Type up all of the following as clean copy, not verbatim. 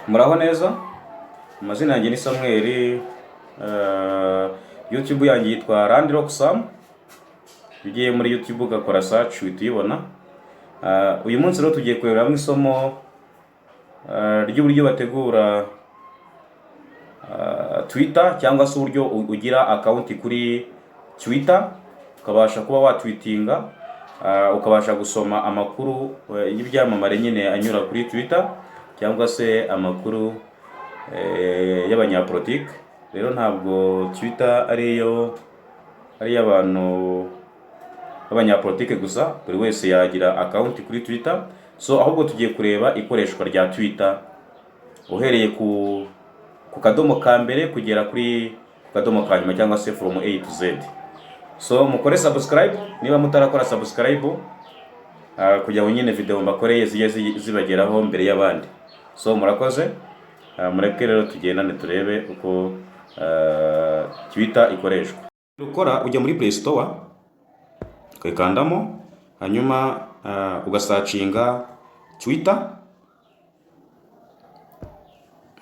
Muraho neza, amazina yanjye ni Samuel, YouTube yanjye yitwa Landrock Sam. Ugiye muri YouTube ugakora search uhita uyibona. Uyu munsi rero tugiye kurebera mu isomo ry'uburyo bategura Twitter cyangwa se uburyo ugira account kuri Twitter, ukabasha kuba watweetinga, ukabasha gusoma amakuru y'ibyamamare nyine anyura kuri Twitter cyangwa se amakuru y'abanyapolitike. Rero ntabwo Twitter ari abantu b'abanyapolitike gusa, buri wese yagira account kuri Twitter. So ahubwo tugiye kureba ikoreshwa rya Twitter uhereye ku kadomo ka mbere kugera kuri kadomo ka nyuma cyangwa se from A to Z. So mukore subscribe niba mutarakora subscribe, kugira ngo nyine video mbakoreye zijye zibageraho mbere y'abandi. So murakoze, mureke rero tugendane turebe uko Twitter ikoreshwa. Ukora ujya muri Play Store ukayikandamo, hanyuma ugasacinga Twitter,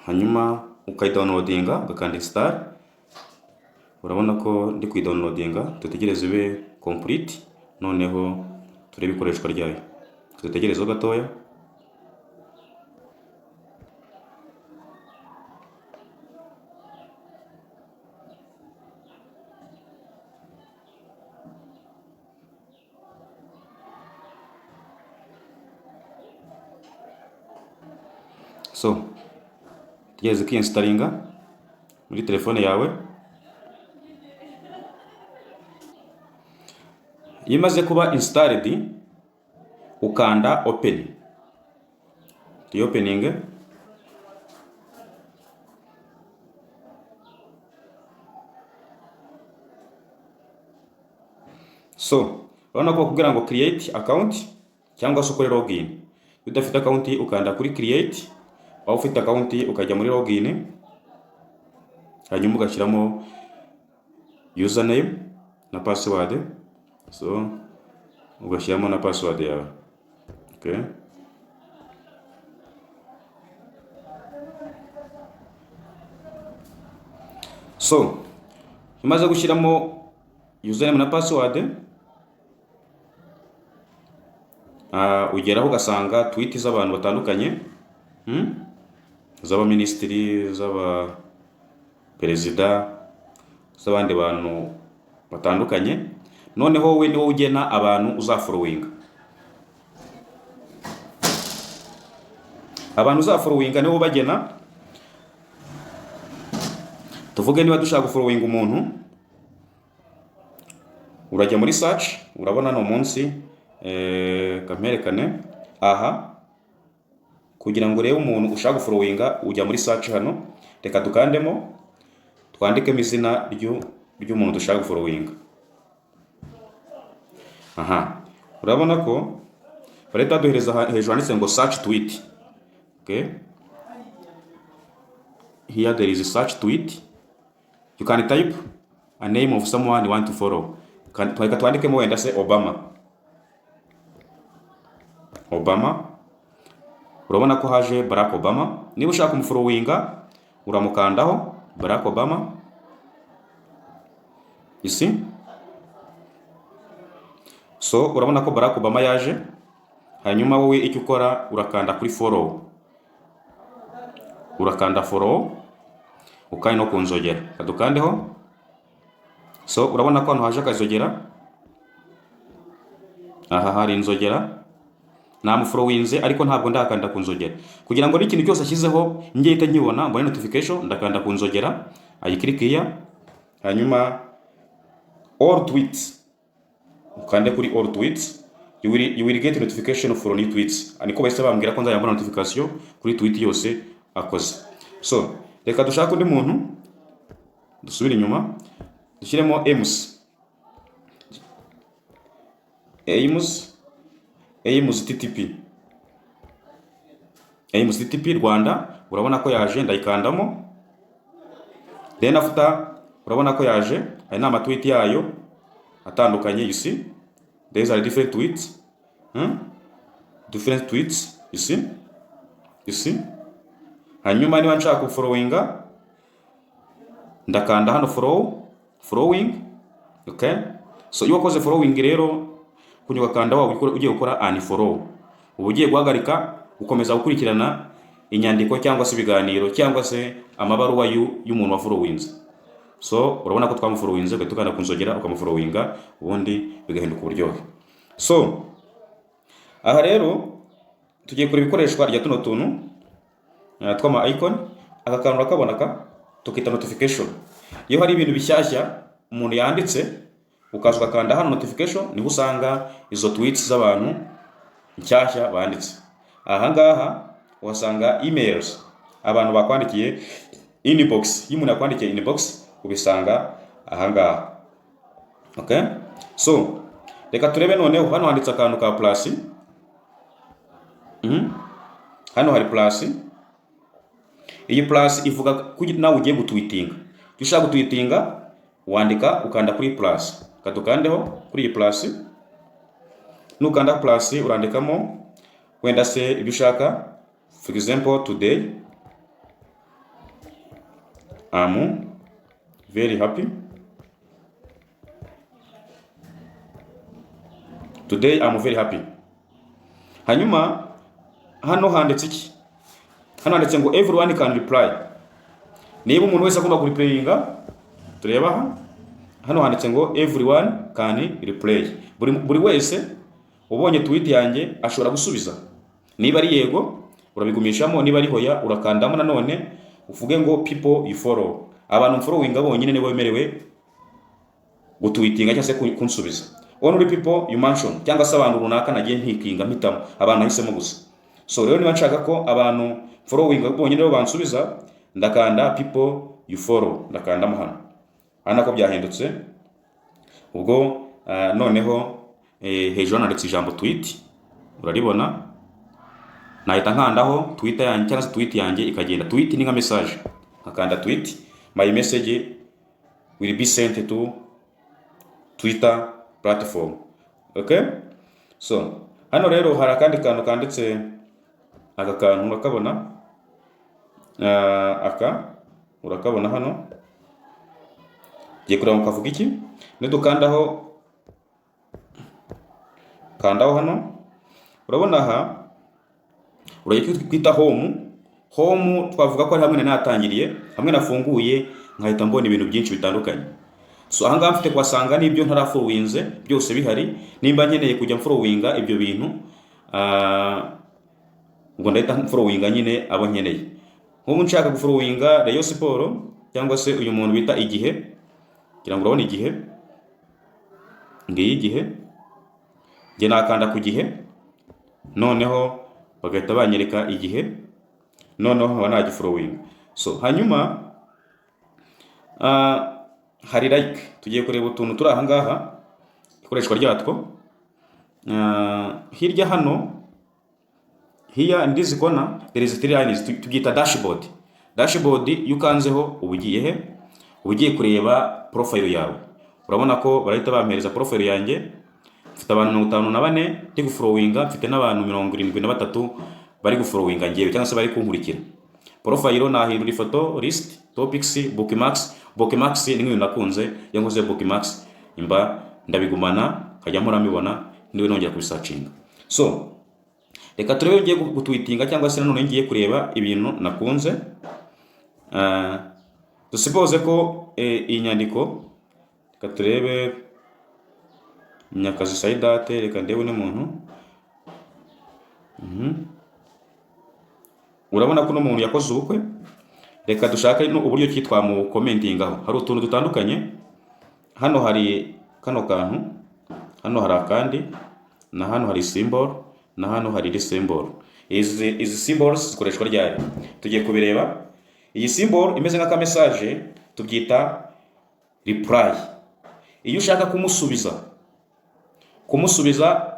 hanyuma ukayidownloadinga ugakanda install. Urabona ko ndi kuyidownloadinga, tutegereze ibe complete, noneho turebe ikoreshwa ryayo. Tutegerezeho gatoya. So tugeze kwinstallinga muri telefone yawe. Iyo imaze kuba installed ukanda open. Opening. So urabona ko kugira ngo create account cyangwa se ukore login. Iyo udafite account ukanda kuri create, aho ufite account ukajya muri login, hanyuma ugashyiramo username na password. So ugashyiramo na password yawe. Okay. So umaze gushyiramo username na password, ugeraho ugasanga tweet z'abantu batandukanye, z'aba ministry, z'aba perezida, z'abandi bantu batandukanye. Noneho wowe niwo ugena abantu uzafollowinga. Abantu uzafollowinga niwo bagena. Tuvuge niba dushaka gufollowinga umuntu, urajya muri search, urabona no munsi kamerekane aha, kugira ngo urebe umuntu ushaka gufollowinga ujya muri search hano. Reka dukandemo twandikemo izina ry'umuntu dushaka gufollowinga. Aha, urabona ko bareta duhereza hejuru handitse ngo search tweet. Okay, here there is a search tweet. You can type a name of someone you want to follow. Twandikemo wenda se Obama. Urabona ko haje Barack Obama. Niba ushaka kumufollowinga uramukandaho Barack Obama. You see? So urabona ko Barack Obama yaje, hanyuma wowe icyo ukora urakanda kuri follow. Urakanda follow, ukandi no kunzogera. Kadukandeho. So urabona ko hano haje akazogera. Aha hari inzogera. Namufollowinze ariko ntabwo ndakanda kunzogera. Kugira ngo n'ikintu cyose ashyizeho njye hita nkibona, mbone notification, ndakanda kunzogera. Ayiklik here. Hanyuma all tweets. Ukande kuri all tweets. You will get notification for new tweets. Aniko bahise bambwira ko nzayabona notification kuri tweet yose akoze. So reka dushaka undi muntu, dusubire inyuma, dushyiremo Ames TTP Rwanda. Urabona ko yaje, ndayikandamo. Then after urabona ko yaje, aya ni amatweet yayo atandukanye. You see these are different tweets, you see. hanyuma niba nshaka guforowinga ndakanda hano following. Okay, so iyo wakoze following rero kunyuka kanda wawe ugiye gukora unfollow, ubu ugiye guhagarika ukomeza gukurikirana inyandiko cyangwa se ibiganiro cyangwa se amabaruwa y'umuntu waforowinze. So urabona ko twamuforowinze ugahita ukanda kunzogera ukamuforowinga, ubundi bigahinduka uburyohe. So aha rero tugiye kureba ikoreshwa rya tuno tuntu tw'ama icon. Aka kantu urakabona tukita notification. Iyo hari ibintu bishyashya umuntu yanditse ukaza ukakanda hano notification, niho usanga izo tweets z'abantu nshyashya banditse. Aha ngaha uhasanga emails abantu bakwandikiye inbox. Iyo umuntu yakwandikiye inbox ubisanga aha ngaha. Okay, so reka turebe noneho hano handitse akantu ka plus. Hano hari plus. Iyi plus ivuga ko nawe ugiye gutwitinga. Iyo ushaka gutwitinga wandika ukanda kuri plus, katukandeho kuri iyi plus. Nukanda plus urandikamo wenda se ibyo ushaka. For example, today I'm very happy. Today I'm very happy. Hanyuma hano handitse iki? Hano handitse ngo everyone can reply. Niba umuntu wese agomba kureplayinga, tureba aha. Hano handitse ngo everyone can reply. Buri wese ubonye tweet yanjye ashobora gusubiza. Niba ari yego urabigumishamo, niba ari hoya urakandamo nanone uvuge ngo people you follow. Abantu followinga bonyine nibo bemerewe gutwitinga cyangwa se kunsubiza. Only people you mention, cyangwa se abantu runaka nagiye ntikinga mpitamo abantu nahisemo gusa. So rero niba nshaka ko abantu followinga bonyine bo bansubiza, ndakanda people you follow, ndakandamo hano. Hano ko byahindutse. Ubwo noneho hejuru handitse ijambo tweet, uraribona. Nahita nkandaho Twitter yanjye cyangwa se tweet yanjye ikagenda. Tweet ni nka message, nkakanda tweet, my message will be sent to Twitter platform. Okay, so hano rero hari akandi kantu kanditse, aka kantu urakabona, aka urakabona hano. Giye kureba mukavuga iki. Nidukandaho hano urabona aha urayiki twita home. Twavuga ko ari hamwe natangiriye, hamwe nafunguye nkahita mbona ibintu byinshi bitandukanye. So aha ngaha mfite kwasanga n'ibyo ntarafollowinze byose bihari. Nimba nkeneye kujya followinga ibyo bintu ubwo ndahita followinga nyine abo nkeneye. Nk'ubu nshaka gufollowinga Rayon Sport cyangwa se uyu muntu bita Igihe, kugira ngo urabone Igihe, ngiyi Igihe, nge nakanda ku Gihe, noneho bagahita banyereka Igihe, noneho nkaba nagifollowinga. So hanyuma hari like. Tugiye kureba utuntu turi aha ngaha ikoreshwa ryatwo. Hirya hano, here in this corner there is three lines, tubyita dashboard. Dashboard iyo ukanzeho ubugiye he? Ugiye kureba profile yawe. Urabona ko barahita bampereza profile yanjye. Mfite abantu 54 ndi gufollowinga, mfite n'abantu 73 bari gufollowinga ngiye cyangwa se bari kunkurikira. Profile nahindura ifoto, list, topics, bookmarks. Bookmarks ni nk'ibintu nakunze, iyo nkoze bookmarks imba ndabigumana kajya mpora mbibona ndiwe nongera kubisearchinga. So reka turebe ngiye gutwitinga cyangwa se nanone ngiye kureba ibintu nakunze. Dusuppose ko iyi nyandiko, reka turebe Munyakazi Saidate, reka ndebe n'umuntu. Urabona ko n'umuntu yakoze ubukwe. Reka dushake uburyo ki twamu commentingaho. Hari utuntu dutandukanye. Hano hari kano kantu, hano hari akandi, na hano hari symbol, na hano hari symbol. Izi symbols zikoreshwa ryari? Tugiye kubireba. Iyi symbol imeze nk'aka message tubyita reply. Iyo ushaka kumusubiza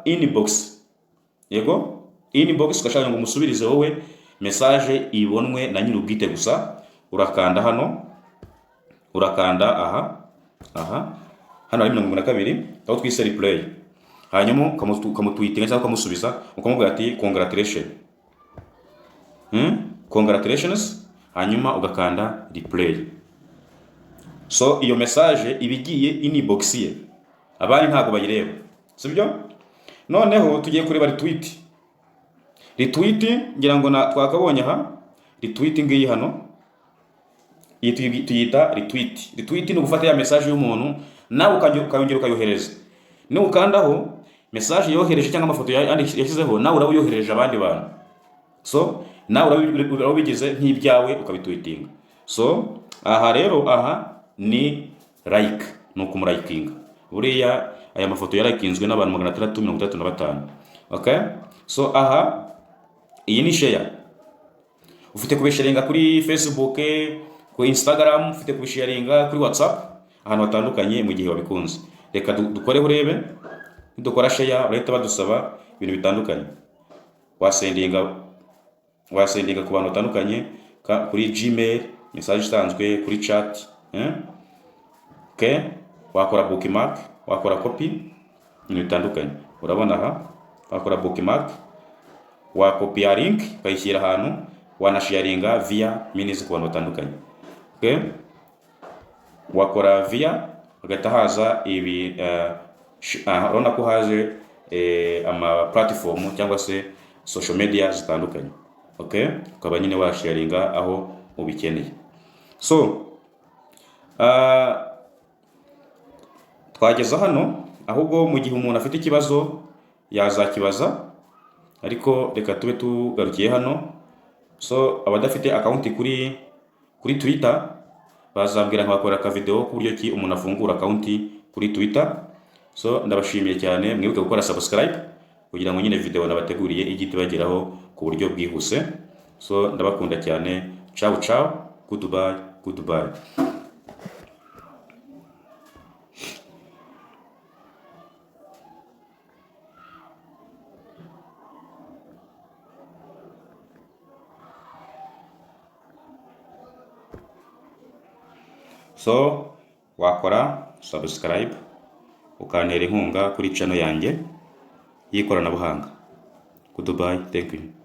inbox, yego inbox ugashaka ngo umusubirize wowe message ibonwe na nyir'ubwite gusa, urakanda hano, urakanda aha hano hari 72 aho twise replay. Hanyuma ukamutwitinga cyangwa ukamusubiza ukamubwira ati congratulations. congratulations, hanyuma ugakanda replay. So iyo message ibigiye inbox ye, abandi ntago bayireba, sibyo? Noneho tugiye kureba retweet. Retweet ngira ngo twakabonye aha, retweet ngiyi hano, iyi tuyita retweet. Retweet ni gufata ya message y'umuntu nawe ukayongera ukayohereza. Ni ukandaho message yohereje cyangwa amafoto yashyizeho, nawe uraba uyohereje abandi bantu. So nawe uraba ubigize nk'ibyawe ukabitweetinga. So aha rero aha ni like, ni ukumurayikinga. Buriya aya mafoto yarakinzwe n'abantu 635. Okay? So aha iyi ni share. Ufite kubisharinga kuri Facebook, ku Instagram, ufite kubisharinga kuri WhatsApp, ahantu hatandukanye mu gihe wabikunze. Reka dukore urebe, dukora share leta badusaba ibintu bitandukanye. Wasendinga ku bantu batandukanye kuri Gmail, message isanzwe, kuri chat, okay? Wakora bookmark, wakora copy, ibintu bitandukanye. Urabona aha, wakora bookmark, wakopia link ukayishyira ahantu, wanasharinga via means ku bantu batandukanye. Okay? Wakora via ugahita haza ibi urabona ko haje ama platform cyangwa se social media zitandukanye. Okay? Ukaba nyine washaringa aho ubikeneye. So twageza hano, ahubwo mu gihe umuntu afite ikibazo yazakibaza, ariko reka tube tugarukiye hano. So abadafite account kuri Twitter bazambwira nkabakora ka video ku buryo ki umuntu afungura account kuri Twitter. So ndabashimiye cyane, mwibuke gukora subscribe kugira ngo nyine video nabateguriye igiti bageraho ku buryo bwihuse. So ndabakunda cyane, ciao ciao, goodbye. So wakora subscribe ukantera inkunga kuri channel yanjye y'ikoranabuhanga. Goodbye, thank you.